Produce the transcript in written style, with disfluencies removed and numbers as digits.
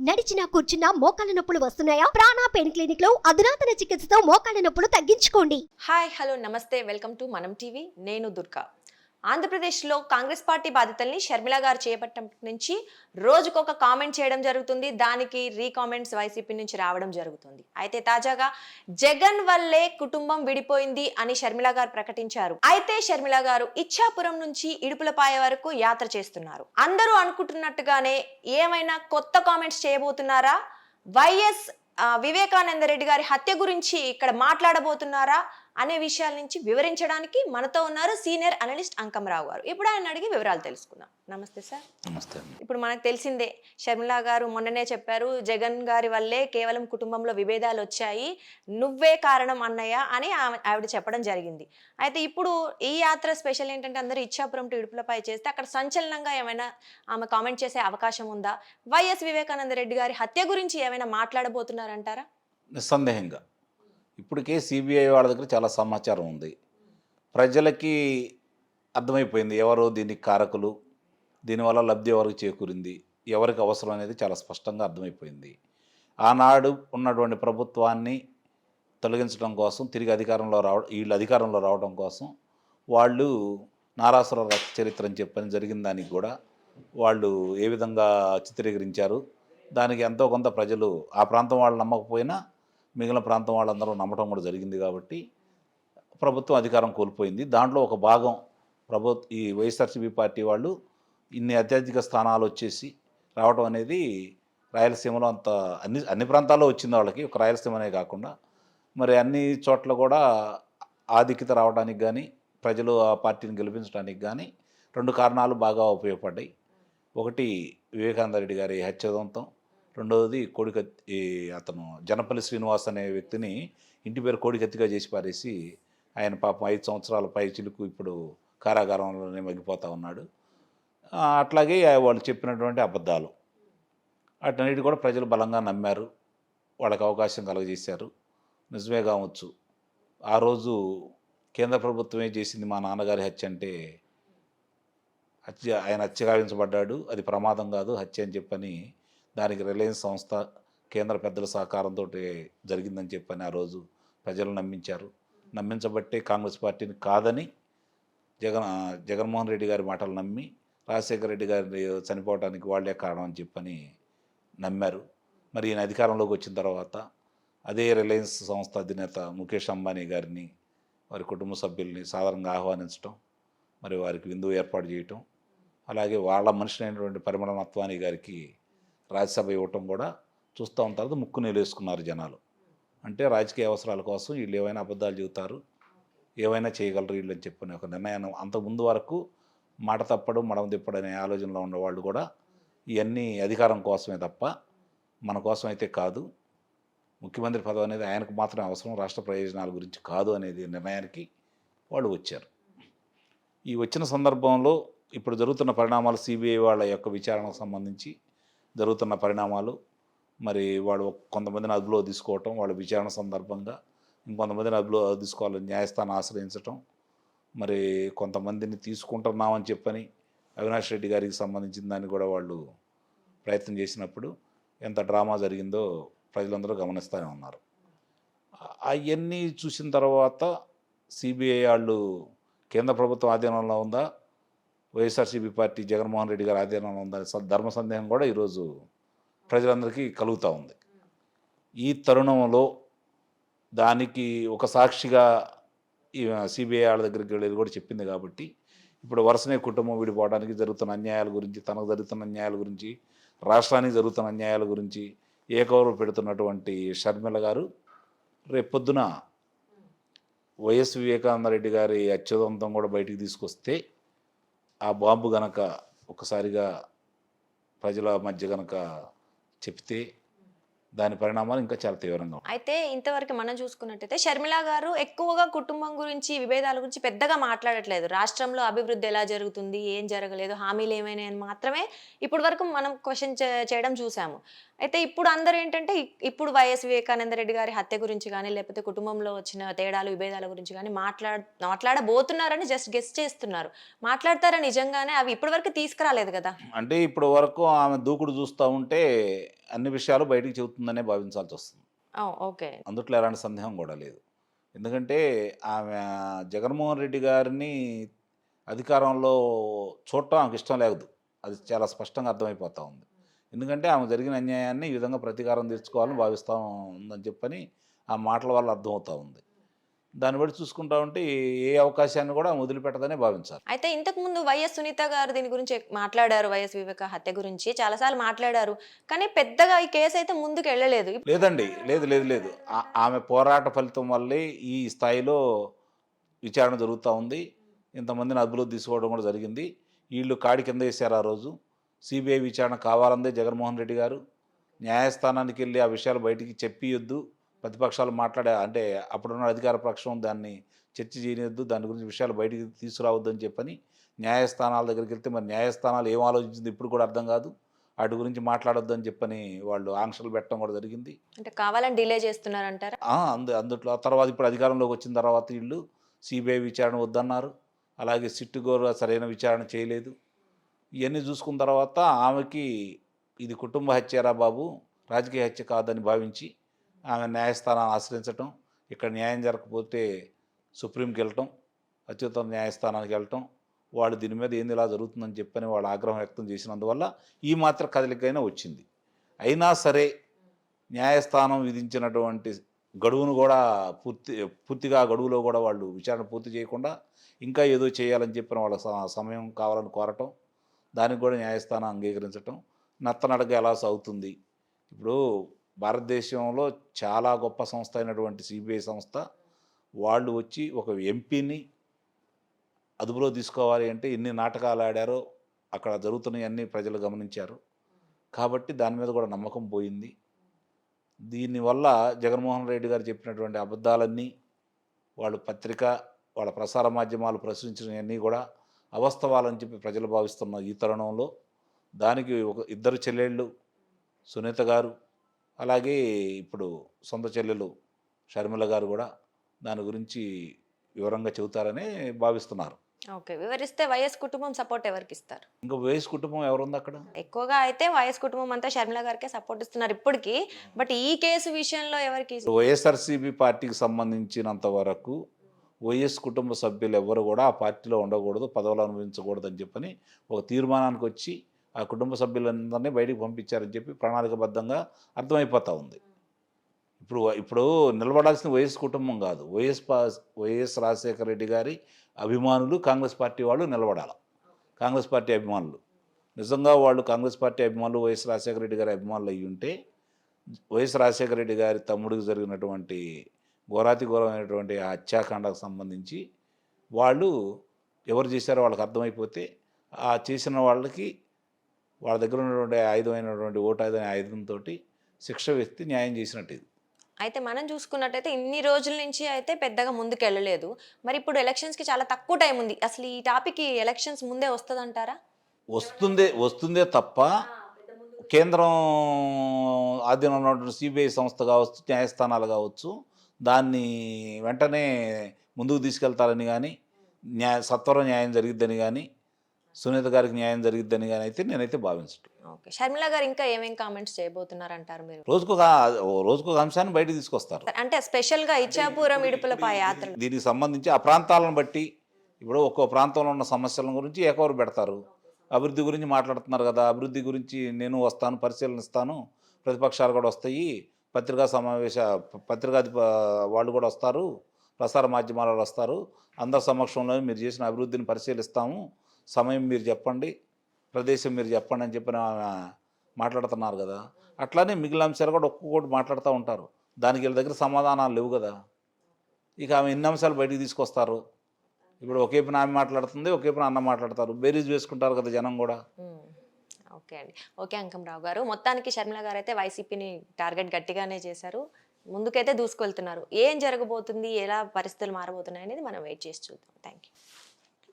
నడిచినా కూర్చున్నా మోకాళ్ళ నొప్పులు వస్తున్నాయా? ప్రాణ పెయిన్ క్లినిక్ లో అధునాతన చికిత్సతో మోకాళ్ళ నొప్పులు తగ్గించుకోండి. హాయ్ హలో నమస్తే వెల్కమ్ టు మనం టీవీ. నేను దుర్గా. ఆంధ్రప్రదేశ్లో కాంగ్రెస్ పార్టీ బాధ్యతల్ని షర్మిల గారు చేపట్టినప్పటి నుంచి రోజుకొక కామెంట్ చేయడం జరుగుతుంది. దానికి రీకామెంట్స్ వైసీపీ నుంచి రావడం జరుగుతుంది. అయితే తాజాగా జగన్ వల్లే కుటుంబం విడిపోయింది అని షర్మిల గారు ప్రకటించారు. అయితే షర్మిల గారు ఇచ్చాపురం నుంచి ఇడుపులపాయ వరకు యాత్ర చేస్తున్నారు. అందరూ అనుకుంటున్నట్టుగానే ఏమైనా కొత్త కామెంట్స్ చేయబోతున్నారా? వైఎస్ వివేకానంద రెడ్డి గారి హత్య గురించి ఇక్కడ మాట్లాడబోతున్నారా అనే విషయాల నుంచి వివరించడానికి మనతో ఉన్నారు సీనియర్ అనలిస్ట్ అంకమరావు గారు. ఇప్పుడు ఆయన అడిగి వివరాలు తెలుసుకుందాం. నమస్తే సార్. నమస్తే. ఇప్పుడు మనకు తెలిసిందే, షర్మిల గారు మొన్ననే చెప్పారు, జగన్ గారి వల్లే కేవలం కుటుంబంలో విభేదాలు వచ్చాయి, నువ్వే కారణం అన్నయ్య అని ఆవిడ చెప్పడం జరిగింది. అయితే ఇప్పుడు ఈ యాత్ర స్పెషల్ ఏంటంటే అందరూ ఇచ్చాపురం టు ఇడుపులపై చేస్తే అక్కడ సంచలనంగా ఏమైనా ఆమె కామెంట్ చేసే అవకాశం ఉందా? వైఎస్ వివేకానంద రెడ్డి గారి హత్య గురించి ఏమైనా మాట్లాడబోతున్నారంటారా? నిస్సందేహంగా ఇప్పటికే సిబిఐ వాళ్ళ దగ్గర చాలా సమాచారం ఉంది. ప్రజలకి అర్థమైపోయింది ఎవరు దీనికి కారకులు, దీనివల్ల లబ్ధి ఎవరికి చేకూరింది, ఎవరికి అవసరం అనేది చాలా స్పష్టంగా అర్థమైపోయింది. ఆనాడు ఉన్నటువంటి ప్రభుత్వాన్ని తొలగించడం కోసం తిరిగి వీళ్ళు అధికారంలో రావడం కోసం వాళ్ళు నారాసుర రక్త చరిత్ర అని చెప్పని జరిగిన దానికి కూడా వాళ్ళు ఏ విధంగా చిత్రీకరించారు, దానికి ఎంతో కొంత ప్రజలు ఆ ప్రాంతం వాళ్ళు నమ్మకపోయినా మిగిలిన ప్రాంతం వాళ్ళందరూ నమ్మటం కూడా జరిగింది. కాబట్టి ప్రభుత్వం అధికారం కోల్పోయింది. దాంట్లో ఒక భాగం ఈ వైఎస్ఆర్సీపీ పార్టీ వాళ్ళు ఇన్ని అత్యధిక స్థానాలు వచ్చేసి రావడం అనేది రాయలసీమలో అన్ని ప్రాంతాల్లో వచ్చింది వాళ్ళకి, ఒక రాయలసీమనే కాకుండా మరి అన్ని చోట్ల కూడా ఆధిక్యత రావడానికి కానీ ప్రజలు ఆ పార్టీని గెలిపించడానికి కానీ రెండు కారణాలు బాగా ఉపయోగపడ్డాయి. ఒకటి వివేకానంద రెడ్డి గారి హత్యదంతం, రెండవది అతను జనపల్లి శ్రీనివాస్ అనే వ్యక్తిని ఇంటి పేరు కోడికత్తిగా చేసి పారేసి ఆయన పాపం 5 సంవత్సరాల పై చిలుకు ఇప్పుడు కారాగారంలోనే మగ్గిపోతూ ఉన్నాడు. అట్లాగే వాళ్ళు చెప్పినటువంటి అబద్ధాలు వాటన్నిటి కూడా ప్రజలు బలంగా నమ్మారు, వాళ్ళకి అవకాశం కలుగజేశారు. నిజమే కావచ్చు, ఆ రోజు కేంద్ర ప్రభుత్వమే చేసింది మా నాన్నగారి హత్య అంటే ఆయన హత్య గావించబడ్డాడు, అది ప్రమాదం కాదు హత్య అని చెప్పని దానికి రిలయన్స్ సంస్థ కేంద్ర పెద్దల సహకారంతో జరిగిందని చెప్పని ఆ రోజు ప్రజలు నమ్మించారు. నమ్మించబట్టే కాంగ్రెస్ పార్టీని కాదని జగన్మోహన్ రెడ్డి గారి మాటలు నమ్మి రాజశేఖర రెడ్డి గారి చనిపోవడానికి వాళ్లే కారణం అని చెప్పని నమ్మారు. మరి ఈయన అధికారంలోకి వచ్చిన తర్వాత అదే రిలయన్స్ సంస్థ అధినేత ముఖేష్ అంబానీ గారిని వారి కుటుంబ సభ్యుల్ని సాధారణంగా ఆహ్వానించడం, మరి వారికి విందు ఏర్పాటు చేయటం, అలాగే వాళ్ళ మనిషి అయినటువంటి పరిమళ నత్వాని గారికి రాజ్యసభ ఇవ్వటం కూడా చూస్తూ ఉంటారు. ముక్కు నీలేసుకున్నారు జనాలు. అంటే రాజకీయ అవసరాల కోసం వీళ్ళు ఏమైనా అబద్ధాలు చెబుతారు, ఏమైనా చేయగలరు వీళ్ళు అని చెప్పని ఒక నిర్ణయాన్ని అంతకుముందు వరకు మాట తప్పడం మడమ తిప్పడం అనే ఆలోచనలో ఉన్నవాళ్ళు కూడా ఇవన్నీ అధికారం కోసమే తప్ప మన కోసం అయితే కాదు, ముఖ్యమంత్రి పదవి అనేది ఆయనకు మాత్రమే అవసరం, రాష్ట్ర ప్రయోజనాల గురించి కాదు అనేది నిర్ణయానికి వాళ్ళు వచ్చారు. ఈ వచ్చిన సందర్భంలో ఇప్పుడు జరుగుతున్న పరిణామాలు, సిబిఐ వాళ్ళ యొక్క విచారణకు సంబంధించి జరుగుతున్న పరిణామాలు, మరి వాళ్ళు కొంతమందిని అదుపులో తీసుకోవటం, వాళ్ళ విచారణ సందర్భంగా ఇంకొంతమందిని అదుపులో తీసుకోవాలని న్యాయస్థానం ఆశ్రయించటం, మరి కొంతమందిని తీసుకుంటున్నామని చెప్పని అవినాష్ రెడ్డి గారికి సంబంధించిన దాన్ని కూడా వాళ్ళు ప్రయత్నం చేసినప్పుడు ఎంత డ్రామా జరిగిందో ప్రజలందరూ గమనిస్తూనే ఉన్నారు. అవన్నీ చూసిన తర్వాత సిబిఐ వాళ్ళు కేంద్ర ప్రభుత్వం ఆధీనంలో ఉందా, వైఎస్ఆర్సీపీ పార్టీ జగన్మోహన్ రెడ్డి గారి ఆధీనంలో ఉందని ధర్మ సందేహం కూడా ఈరోజు ప్రజలందరికీ కలుగుతూ ఉంది. ఈ తరుణంలో దానికి ఒక సాక్షిగా ఈ సిబిఐ వాళ్ళ దగ్గరికి వెళ్ళేది కూడా చెప్పింది. కాబట్టి ఇప్పుడు వరుసనే కుటుంబం విడిపోవడానికి జరుగుతున్న అన్యాయాల గురించి, తనకు జరుగుతున్న అన్యాయాల గురించి, రాష్ట్రానికి జరుగుతున్న అన్యాయాల గురించి ఏకవరు పెడుతున్నటువంటి షర్మిల గారు రేపొద్దున వైఎస్ వివేకానంద రెడ్డి గారి అత్యుదంతం కూడా బయటికి తీసుకొస్తే ఆ బాంబు గనక ఒకసారిగా ప్రజల మధ్య గనక చెప్తే దాని పరిణామాలు ఇంకా చాలా తీవ్రంగా. అయితే ఇంతవరకు మనం చూసుకున్నట్టయితే షర్మిల గారు ఎక్కువగా కుటుంబం గురించి, విభేదాల గురించి పెద్దగా మాట్లాడట్లేదు. రాష్ట్రంలో అభివృద్ధి ఎలా జరుగుతుంది, ఏం జరగలేదు, హామీలు ఏమైనా అని మాత్రమే ఇప్పటి వరకు మనం క్వశ్చన్ చేయడం చూసాము. అయితే ఇప్పుడు అందరూ ఏంటంటే ఇప్పుడు వైఎస్ వివేకానంద రెడ్డి గారి హత్య గురించి కానీ లేకపోతే కుటుంబంలో వచ్చిన తేడాలు విభేదాల గురించి కానీ మాట్లాడబోతున్నారని జస్ట్ గెస్ట్ చేస్తున్నారు. మాట్లాడతారా నిజంగానే? అవి ఇప్పటి వరకు తీసుకురాలేదు కదా. అంటే ఇప్పటి వరకు ఆమె దూకుడు చూస్తూ ఉంటే అన్ని విషయాలు బయటికి చెబుతుందనే భావించాల్సి వస్తుంది. ఓకే. అందుట్లో ఎలాంటి సందేహం కూడా లేదు. ఎందుకంటే ఆమె జగన్మోహన్ రెడ్డి గారిని అధికారంలో చూడటం ఆమెకు ఇష్టం లేదు. అది చాలా స్పష్టంగా అర్థమైపోతా ఉంది. ఎందుకంటే ఆమె జరిగిన అన్యాయాన్ని ఈ విధంగా ప్రతీకారం తీర్చుకోవాలని భావిస్తూ ఉందని చెప్పని ఆ మాటల వల్ల అర్థమవుతూ ఉంది. దాన్ని బట్టి చూసుకుంటా ఉంటే ఏ అవకాశాన్ని కూడా ఆమె వదిలిపెట్టదనే భావించాలి. అయితే ఇంతకు ముందు వైఎస్ సునీత గారు దీని గురించి మాట్లాడారు. వైఎస్ వివేక హత్య గురించి చాలాసార్లు మాట్లాడారు. కానీ పెద్దగా ఈ కేసు అయితే ముందుకు వెళ్ళలేదు. లేదండి, లేదు లేదు లేదు. ఆమె పోరాట ఫలితం వల్లే ఈ స్థాయిలో విచారణ జరుగుతూ ఉంది. ఇంతమందిని అదుపులోకి తీసుకోవడం కూడా జరిగింది. వీళ్ళు కాడి కింద వేశారు ఆ రోజు. సిబిఐ విచారణ కావాలందే జగన్మోహన్ రెడ్డి గారు. న్యాయస్థానానికి వెళ్ళి ఆ విషయాలు బయటికి చెప్పియొద్దు, ప్రతిపక్షాలు అంటే అప్పుడున్న అధికార పక్షం దాన్ని చర్చ చేయనియొద్దు, దాని గురించి విషయాలు బయటికి తీసుకురావద్దు అని చెప్పని న్యాయస్థానాల దగ్గరికి వెళ్తే మరి న్యాయస్థానాలు ఏం ఆలోచించింది ఇప్పుడు కూడా అర్థం కాదు. వాటి గురించి మాట్లాడొద్దు అని చెప్పని వాళ్ళు ఆంక్షలు పెట్టడం కూడా జరిగింది. అంటే కావాలని డిలే చేస్తున్నారంటారా? అందుట్లో ఆ తర్వాత ఇప్పుడు అధికారంలోకి వచ్చిన తర్వాత వీళ్ళు సిబిఐ విచారణ వద్దన్నారు. అలాగే సిట్టు కూడా సరైన విచారణ చేయలేదు. ఇవన్నీ చూసుకున్న తర్వాత ఆమెకి ఇది కుటుంబ హత్యరా బాబు, రాజకీయ హత్య కాదని భావించి ఆమె న్యాయస్థానాన్ని ఆశ్రయించటం, ఇక్కడ న్యాయం జరగకపోతే సుప్రీంకి వెళ్ళటం, అత్యున్నత న్యాయస్థానానికి వెళ్ళటం, వాళ్ళు దీని మీద ఏంది ఇలా జరుగుతుందని చెప్పని వాళ్ళు ఆగ్రహం వ్యక్తం చేసినందువల్ల ఈ మాత్రం కదలికైనా వచ్చింది. అయినా సరే న్యాయస్థానం విధించినటువంటి గడువును కూడా పూర్తిగా గడువులో కూడా వాళ్ళు విచారణ పూర్తి చేయకుండా ఇంకా ఏదో చేయాలని చెప్పిన వాళ్ళ సమయం కావాలని కోరటం, దానికి కూడా న్యాయస్థానం అంగీకరించటం నత్తనడక ఎలా సాగుతుంది. ఇప్పుడు భారతదేశంలో చాలా గొప్ప సంస్థ అయినటువంటి సిబిఐ సంస్థ వాళ్ళు వచ్చి ఒక ఎంపీని అదుపులో తీసుకోవాలి అంటే ఎన్ని నాటకాలు ఆడారో అక్కడ జరుగుతున్నాయన్నీ ప్రజలు గమనించారు. కాబట్టి దాని మీద కూడా నమ్మకం పోయింది. దీనివల్ల జగన్మోహన్ రెడ్డి గారు చెప్పినటువంటి అబద్ధాలన్నీ వాళ్ళు వాళ్ళ ప్రసార మాధ్యమాలు ప్రశ్నించినవన్నీ కూడా అవాస్తవాలని చెప్పి ప్రజలు భావిస్తున్న ఈ తరుణంలో దానికి ఇద్దరు చెల్లెళ్ళు సునీత గారు, అలాగే ఇప్పుడు సొంత చెల్లెలు షర్మిల గారు కూడా దాని గురించి వివరంగా చెబుతారని భావిస్తున్నారు. ఓకే, వివరిస్తే వైఎస్ కుటుంబం సపోర్ట్ ఎవరికి ఇస్తారు? ఇంకా వైఎస్ కుటుంబం ఎవరుంది అక్కడ? ఎక్కువగా అయితే వైఎస్ కుటుంబం అంతా షర్మిల గారికే సపోర్ట్ ఇస్తున్నారు ఇప్పటికీ. బట్ ఈ కేసు విషయంలో ఎవరికి? వైఎస్ఆర్సీపీ పార్టీకి సంబంధించినంత వరకు వైఎస్ కుటుంబ సభ్యులు ఎవరు కూడా ఆ పార్టీలో ఉండకూడదు, పదవులు అనుభవించకూడదు అని చెప్పని ఒక తీర్మానానికి వచ్చి ఆ కుటుంబ సభ్యులందరినీ బయటికి పంపించారని చెప్పి ప్రణాళికబద్ధంగా అర్థమైపోతూ ఉంది. ఇప్పుడు నిలబడాల్సిన వైఎస్ కుటుంబం కాదు, వైఎస్ రాజశేఖర రెడ్డి గారి అభిమానులు, కాంగ్రెస్ పార్టీ వాళ్ళు నిలబడాలి. కాంగ్రెస్ పార్టీ అభిమానులు నిజంగా వాళ్ళు కాంగ్రెస్ పార్టీ అభిమానులు, వైఎస్ రాజశేఖర రెడ్డి గారి అభిమానులు అయ్యి ఉంటే వైఎస్ రాజశేఖర రెడ్డి గారి తమ్ముడికి జరిగినటువంటి ఘోరమైనటువంటి ఆ హత్యాకాండకు సంబంధించి వాళ్ళు ఎవరు చేశారో వాళ్ళకి అర్థమైపోతే ఆ చేసిన వాళ్ళకి వాళ్ళ దగ్గర ఉన్నటువంటి ఆయుధమైనటువంటి ఆయుధంతో శిక్ష వేస్తే న్యాయం చేసినట్టు ఇది. అయితే మనం చూసుకున్నట్టయితే ఇన్ని రోజుల నుంచి అయితే పెద్దగా ముందుకు వెళ్ళలేదు. మరి ఇప్పుడు ఎలక్షన్స్కి చాలా తక్కువ టైం ఉంది. అసలు ఈ టాపిక్ ఎలక్షన్స్ ముందే వస్తుందంటారా? వస్తుందే తప్ప కేంద్రం ఆధీనంలో ఉన్నటువంటి సిబిఐ సంస్థ కావచ్చు, న్యాయస్థానాలు కావచ్చు, దాన్ని వెంటనే ముందుకు తీసుకెళ్తారని కానీ సత్వరం న్యాయం జరిగిద్దని కానీ సునీత గారికి న్యాయం జరిగిద్దని కానీ అయితే నేనైతే భావించను. ఓకే, షర్మిల గారు ఇంకా ఏమేం కామెంట్స్ చేయబోతున్నారంటారు మీరు? రోజుకొక అంశాన్ని బయటకు తీసుకొస్తారు. అంటే స్పెషల్గా ఇచ్చాపురం ఇడుపులపై యాత్ర దీనికి సంబంధించి ఆ ప్రాంతాలను బట్టి ఇప్పుడు ఒక్కో ప్రాంతంలో ఉన్న సమస్యల గురించి ఏకవరు పెడతారు. అభివృద్ధి గురించి మాట్లాడుతున్నారు కదా, అభివృద్ధి గురించి నేను వస్తాను, పరిశీలనిస్తాను, ప్రతిపక్షాలు కూడా వస్తాయి, పత్రికా వాళ్ళు కూడా వస్తారు, ప్రసార మాధ్యమాల వాళ్ళు వస్తారు, అందరి సమక్షంలో మీరు చేసిన అభివృద్ధిని పరిశీలిస్తాము, సమయం మీరు చెప్పండి, ప్రదేశం మీరు చెప్పండి అని చెప్పిన మాట్లాడుతున్నారు కదా. అట్లానే మిగిలిన అంశాలు కూడా ఒక్కొక్కటి మాట్లాడుతూ ఉంటారు. దానికి వీళ్ళ దగ్గర సమాధానాలు లేవు కదా. ఇక ఆమె ఎన్ని అంశాలు బయటికి తీసుకొస్తారు. ఇప్పుడు ఒకేపున ఆమె మాట్లాడుతుంది, ఒకేపున అన్న మాట్లాడతారు, బేరీజ్ వేసుకుంటారు కదా జనం కూడా. ఓకే అండి, ఓకే అంకమరావు గారు. మొత్తానికి షర్మిల గారు అయితే వైసీపీని టార్గెట్ గట్టిగానే చేశారు, ముందుకైతే దూసుకెళ్తున్నారు. ఏం జరగబోతుంది, ఎలా పరిస్థితులు మారబోతున్నాయి అనేది మనం వెయిట్ చేసి చూద్దాం. Thank you.